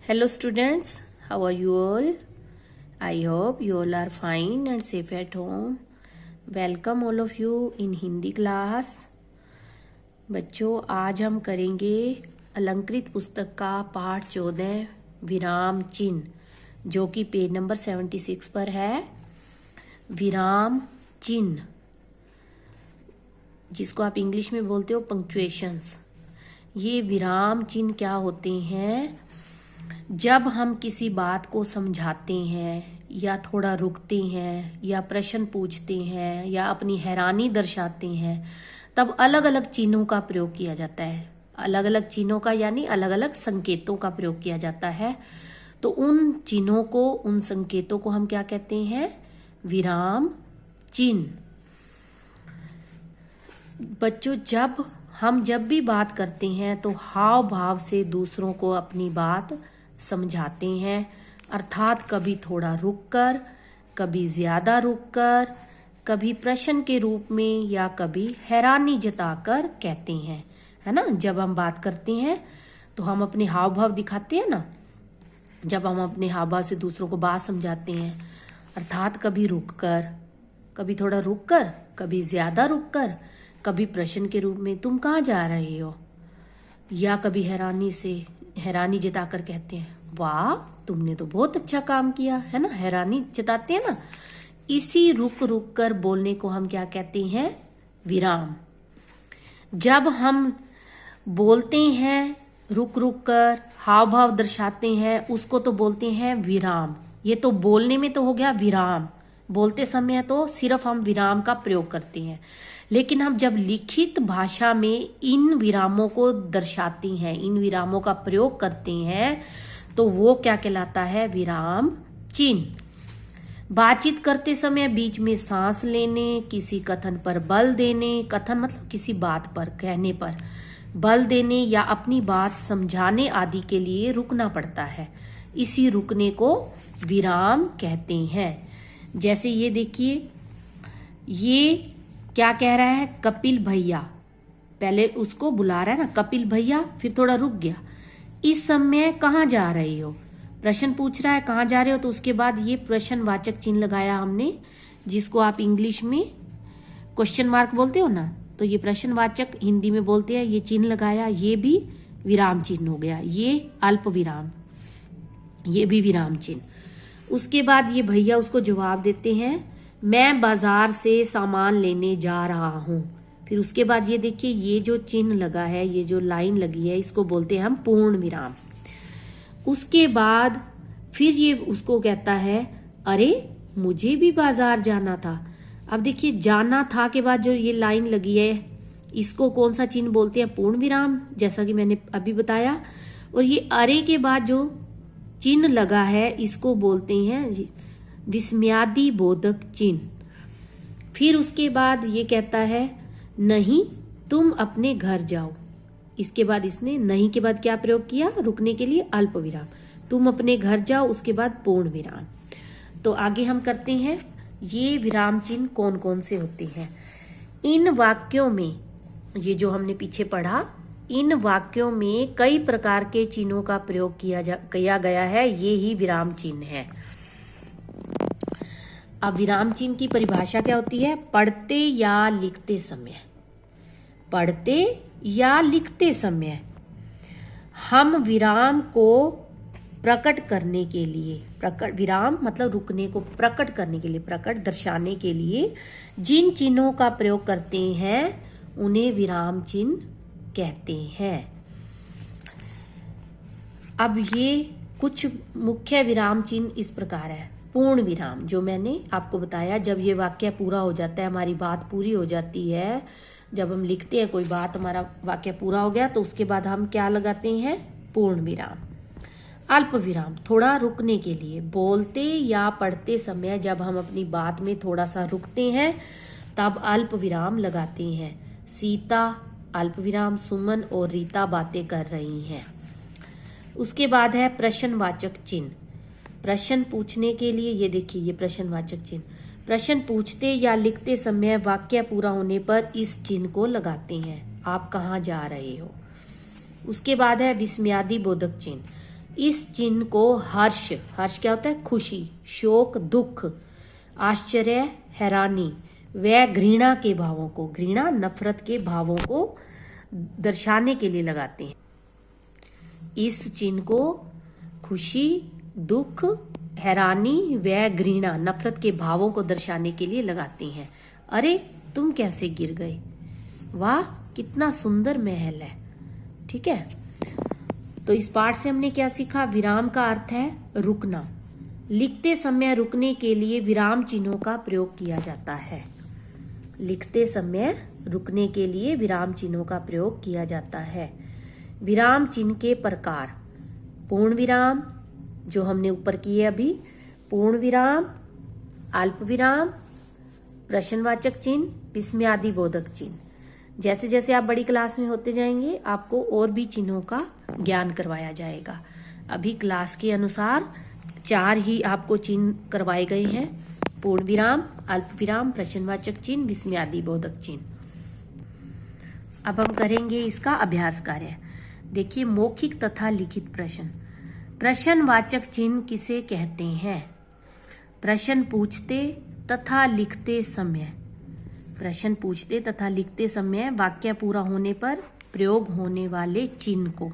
Hello students, how are you all? I hope you all are fine and safe at home. Welcome all of you in Hindi class. बच्चों, आज हम करेंगे अलंकृत पुस्तक का पाठ 14 विराम चिन्ह, जो कि पेज नंबर 76 पर है। विराम चिन्ह, जिसको आप इंग्लिश में बोलते हो पंक्चुएशंस। ये विराम चिन्ह क्या होते हैं? जब हम किसी बात को समझाते हैं या थोड़ा रुकते हैं या प्रश्न पूछते हैं या अपनी हैरानी दर्शाते हैं, तब अलग अलग चिन्हों का प्रयोग किया जाता है। अलग अलग चिन्हों का यानी अलग अलग संकेतों का प्रयोग किया जाता है। तो उन चिन्हों को, उन संकेतों को हम क्या कहते हैं? विराम चिन्ह। बच्चों, जब भी बात करते हैं तो हाव भाव से दूसरों को अपनी बात समझाते हैं, अर्थात कभी थोड़ा रुककर, कभी ज्यादा रुककर, कभी प्रश्न के रूप में या कभी हैरानी जताकर कहते हैं, है ना। जब हम बात करते हैं तो हम अपने हाव भाव दिखाते हैं ना। जब हम अपने हाव भाव से दूसरों को बात समझाते हैं, अर्थात कभी रुककर, कभी थोड़ा रुककर, कभी ज्यादा रुककर, कभी प्रश्न के रूप में तुम कहाँ जा रहे हो, या कभी हैरानी जताकर कहते हैं वाह तुमने तो बहुत अच्छा काम किया, है ना। हैरानी जताते हैं ना। इसी रुक रुक कर बोलने को हम क्या कहते हैं? विराम। जब हम बोलते हैं रुक रुक कर, हाव भाव दर्शाते हैं, उसको तो बोलते हैं विराम। ये तो बोलने में तो हो गया विराम। बोलते समय तो सिर्फ हम विराम का प्रयोग करते हैं, लेकिन हम जब लिखित भाषा में इन विरामों को दर्शाते हैं, इन विरामों का प्रयोग करते हैं, तो वो क्या कहलाता है? विराम चिन्ह। बातचीत करते समय बीच में सांस लेने, किसी कथन पर बल देने, कथन मतलब किसी बात पर कहने पर बल देने या अपनी बात समझाने आदि के लिए रुकना पड़ता है। इसी रुकने को विराम कहते हैं। जैसे ये देखिए, ये क्या कह रहा है? कपिल भैया। पहले उसको बुला रहा है ना, कपिल भैया, फिर थोड़ा रुक गया। इस समय कहाँ जा रहे हो? प्रश्न पूछ रहा है कहाँ जा रहे हो, तो उसके बाद ये प्रश्नवाचक चिन्ह लगाया हमने, जिसको आप इंग्लिश में क्वेश्चन मार्क बोलते हो ना, तो ये प्रश्नवाचक हिंदी में बोलते हैं। ये चिन्ह लगाया, ये भी विराम चिन्ह हो गया। ये अल्प विराम, ये भी विराम चिन्ह। उसके बाद ये भैया उसको जवाब देते हैं, मैं बाजार से सामान लेने जा रहा हूं। फिर उसके बाद ये देखिए, ये जो चिन्ह लगा है, ये जो लाइन लगी है, इसको बोलते हैं हम पूर्ण विराम। उसके बाद फिर ये उसको कहता है, अरे मुझे भी बाजार जाना था। अब देखिए, जाना था के बाद जो ये लाइन लगी है, इसको कौन सा चिन्ह बोलते हैं? पूर्ण विराम, जैसा कि मैंने अभी बताया। और ये अरे के बाद जो चिन्ह लगा है, इसको बोलते हैं विस्मयादि बोधक चिन्ह। फिर उसके बाद ये कहता है, नहीं तुम अपने घर जाओ। इसके बाद इसने नहीं के बाद क्या प्रयोग किया? रुकने के लिए अल्प विराम। तुम अपने घर जाओ, उसके बाद पूर्ण विराम। तो आगे हम करते हैं, ये विराम चिन्ह कौन कौन से होते हैं। इन वाक्यों में, ये जो हमने पीछे पढ़ा, इन वाक्यों में कई प्रकार के चिन्हों का प्रयोग किया गया है। ये ही विराम चिन्ह है। अब विराम चिन्ह की परिभाषा क्या होती है? पढ़ते या लिखते समय, पढ़ते या लिखते समय हम विराम को प्रकट करने के लिए, विराम मतलब रुकने को प्रकट करने के लिए, प्रकट दर्शाने के लिए जिन चिन्हों का प्रयोग करते हैं, उन्हें विराम चिन्ह कहते हैं। अब ये कुछ मुख्य विराम चिन्ह इस प्रकार है। पूर्ण विराम, जो मैंने आपको बताया, जब ये वाक्य पूरा हो जाता है, हमारी बात पूरी हो जाती है, जब हम लिखते हैं कोई बात, हमारा वाक्य पूरा हो गया, तो उसके बाद हम क्या लगाते हैं? पूर्ण विराम। अल्प विराम, थोड़ा रुकने के लिए, बोलते या पढ़ते समय जब हम अपनी बात में थोड़ा सा रुकते हैं, तब अल्प विराम लगाते हैं। सीता अल्प विराम, सुमन और रीता बातें कर रही हैं। उसके बाद है प्रश्नवाचक चिन्ह। प्रश्न पूछने के लिए, ये देखिए, ये प्रश्नवाचक चिन्ह। प्रश्न पूछते या लिखते समय वाक्य पूरा होने पर इस चिन्ह को लगाते हैं। आप कहाँ जा रहे हो? उसके बाद है विस्मयादि बोधक चिन्ह। इस चिन्ह को हर्ष, हर्ष क्या होता है? खुशी, शोक, दुख, आश्चर्य, हैरानी व घृणा के भावों को, घृणा नफरत के भावों को दर्शाने के लिए लगाते हैं। इस चिन्ह को खुशी, दुख, हैरानी व घृणा नफरत के भावों को दर्शाने के लिए लगाते हैं। अरे तुम कैसे गिर गए, वाह कितना सुंदर महल है। ठीक है, तो इस पाठ से हमने क्या सीखा? विराम का अर्थ है रुकना। लिखते समय रुकने के लिए विराम चिन्हों का प्रयोग किया जाता है। लिखते समय रुकने के लिए विराम चिन्हों का प्रयोग किया जाता है। विराम चिन्ह के प्रकार: पूर्ण विराम, जो हमने ऊपर किए अभी, पूर्ण विराम, अल्प विराम, प्रश्नवाचक चिन्ह, विस्मयादि बोधक चिन्ह। जैसे जैसे आप बड़ी क्लास में होते जाएंगे आपको और भी चिन्हों का ज्ञान करवाया जाएगा। अभी क्लास के अनुसार 4 ही आपको चिन्ह करवाए गए हैं: पूर्ण विराम, अल्प विराम, प्रश्नवाचक चिन्ह, विस्मयादि बोधक चिन्ह। अब हम करेंगे इसका अभ्यास कार्य। देखिए, मौखिक तथा लिखित प्रश्न। प्रश्नवाचक चिन्ह किसे कहते हैं? प्रश्न पूछते तथा लिखते समय, प्रश्न पूछते तथा लिखते समय वाक्य पूरा होने पर प्रयोग होने वाले चिन्ह को।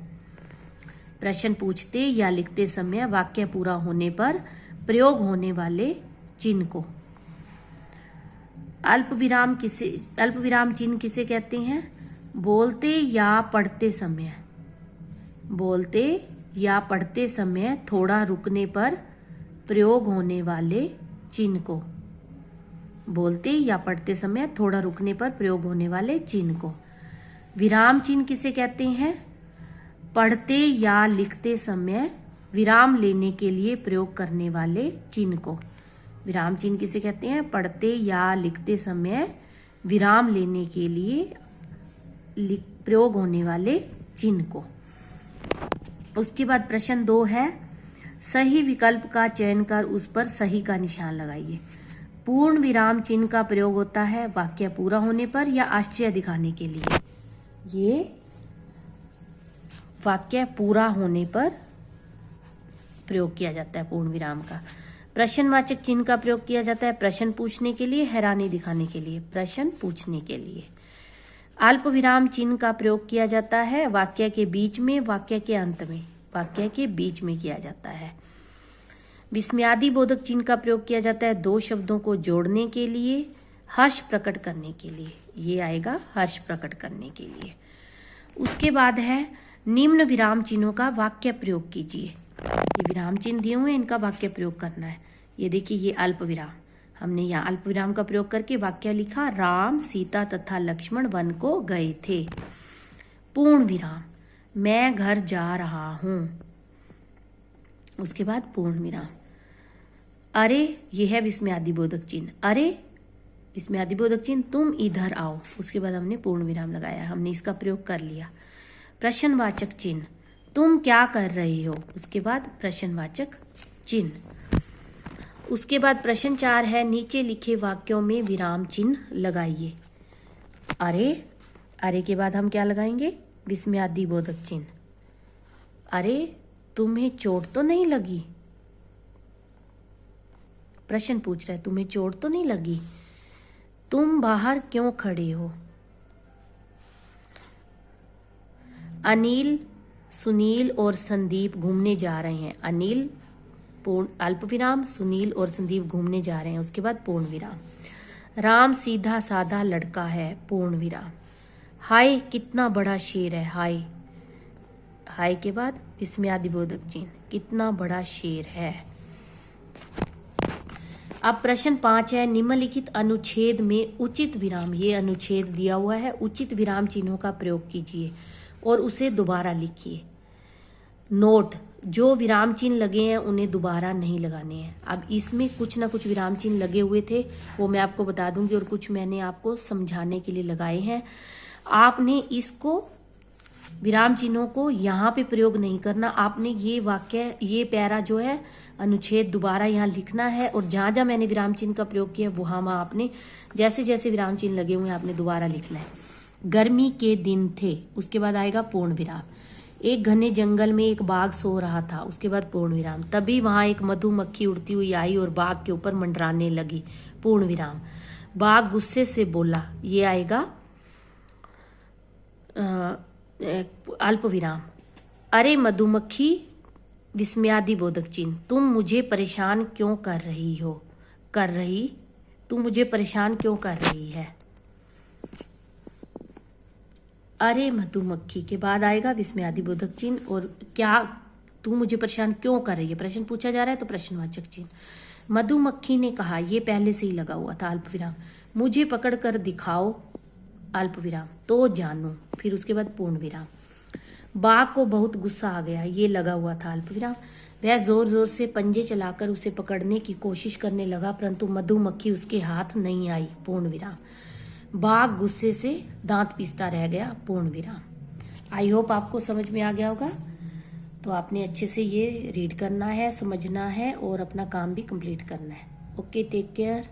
प्रश्न पूछते या लिखते समय वाक्य पूरा होने पर प्रयोग होने वाले चिन्ह को। अल्प विराम चिन्ह किसे कहते हैं? बोलते या पढ़ते समय, बोलते या पढ़ते समय थोड़ा रुकने पर प्रयोग होने वाले चिन्ह को। बोलते या पढ़ते समय थोड़ा रुकने पर प्रयोग होने वाले चिन्ह को। विराम चिन्ह किसे कहते हैं? पढ़ते या लिखते समय विराम लेने के लिए प्रयोग करने वाले चिन्ह को। विराम चिन्ह किसे कहते हैं? पढ़ते या लिखते समय विराम लेने के लिए प्रयोग होने वाले चिन्ह को। उसके बाद प्रश्न 2 है, सही विकल्प का चयन कर उस पर सही का निशान लगाइए। पूर्ण विराम चिन्ह का प्रयोग होता है वाक्य पूरा होने पर या आश्चर्य दिखाने के लिए। ये वाक्य पूरा होने पर प्रयोग किया जाता है पूर्ण विराम का। प्रश्नवाचक चिन्ह का प्रयोग किया जाता है प्रश्न पूछने के लिए, हैरानी दिखाने के लिए, प्रश्न पूछने के लिए। अल्प विराम चिन्ह का प्रयोग किया जाता है वाक्य के बीच में, वाक्य के अंत में, वाक्य के बीच में किया जाता है। विस्मयादि बोधक चिन्ह का प्रयोग किया जाता है 2 शब्दों को जोड़ने के लिए, हर्ष प्रकट करने के लिए। ये आएगा हर्ष प्रकट करने के लिए। उसके बाद है निम्न विराम चिन्हों का वाक्य प्रयोग कीजिए। ये विराम चिन्ह दिए हुए हैं, इनका वाक्य प्रयोग करना है। ये देखिए, ये अल्प विराम, हमने यहाँ अल्प विराम का प्रयोग करके वाक्य लिखा, राम, सीता तथा लक्ष्मण वन को गए थे। पूर्ण विराम, मैं घर जा रहा हूं। उसके बाद पूर्ण विराम। अरे, ये है विस्मयादि बोधक चिन्ह, अरे विस्मयादि बोधक चिन्ह, तुम इधर आओ। उसके बाद हमने पूर्ण विराम लगाया, हमने इसका प्रयोग कर लिया। प्रश्नवाचक चिन्ह, तुम क्या कर रहे हो। उसके बाद प्रश्नवाचक चिन्ह। उसके बाद प्रश्न 4 है, नीचे लिखे वाक्यों में विराम चिन्ह लगाइए। अरे, अरे के बाद हम क्या लगाएंगे? विस्मयादि बोधक चिन्ह। अरे, तुम्हें चोट तो नहीं लगी। प्रश्न पूछ रहा है, तुम्हें चोट तो नहीं लगी। तुम बाहर क्यों खड़े हो। अनिल, सुनील और संदीप घूमने जा रहे हैं। अनिल पूर्ण अल्प विराम, सुनील और संदीप घूमने जा रहे हैं। उसके बाद पूर्ण विराम। राम सीधा साधा लड़का है। पूर्ण विराम। हाय कितना बड़ा शेर है। हाय, हाय के बाद विस्मयादि बोधक चिन्ह, कितना बड़ा शेर है। अब प्रश्न 5 है, निम्नलिखित अनुच्छेद में उचित विराम, ये अनुच्छेद दिया हुआ है, उचित विराम चिन्हों का प्रयोग कीजिए और उसे दोबारा लिखिए। नोट, जो विराम चिन्ह लगे हैं उन्हें दोबारा नहीं लगाने हैं। अब इसमें कुछ ना कुछ विराम चिन्ह लगे हुए थे, वो मैं आपको बता दूंगी, और कुछ मैंने आपको समझाने के लिए लगाए हैं। आपने इसको विराम चिन्हों को यहाँ पे प्रयोग नहीं करना। आपने ये वाक्य, ये पैरा जो है अनुच्छेद दोबारा यहाँ लिखना है, और जहां जहां मैंने विराम चिन्ह का प्रयोग किया वहां आपने जैसे जैसे विराम चिन्ह लगे हुए हैं आपने दोबारा लिखना है। गर्मी के दिन थे। उसके बाद आएगा पूर्ण विराम। एक घने जंगल में एक बाघ सो रहा था। उसके बाद पूर्ण विराम। तभी वहां एक मधुमक्खी उड़ती हुई आई और बाघ के ऊपर मंडराने लगी। पूर्ण विराम। बाघ गुस्से से बोला, ये आएगा अल्प विराम। अरे मधुमक्खी, विस्मयादि बोधक चिन्ह, तुम मुझे परेशान क्यों कर रही हो? तू मुझे परेशान क्यों कर रही है? अरे मधुमक्खी के बाद आएगा विस्मयादि बोधक चिन्ह, और क्या तू मुझे परेशान क्यों कर रही है? प्रश्न पूछा जा रहा है तो प्रश्नवाचक चिन्ह। मधुमक्खी ने कहा, ये पहले से ही लगा हुआ था, अल्प विराम। मुझे पकड़ कर दिखाओ, अल्प विराम, तो जानू। फिर उसके बाद पूर्ण विराम। बाघ को बहुत गुस्सा आ गया, ये लगा हुआ था, अल्प विराम। वह जोर जोर से पंजे चलाकर उसे पकड़ने की कोशिश करने लगा, परंतु मधुमक्खी उसके हाथ नहीं आई, पूर्ण विराम। बाघ गुस्से से दांत पीसता रह गया, पूर्ण विराम। आई होप आपको समझ में आ गया होगा। तो आपने अच्छे से ये रीड करना है, समझना है और अपना काम भी कंप्लीट करना है। Okay, take care.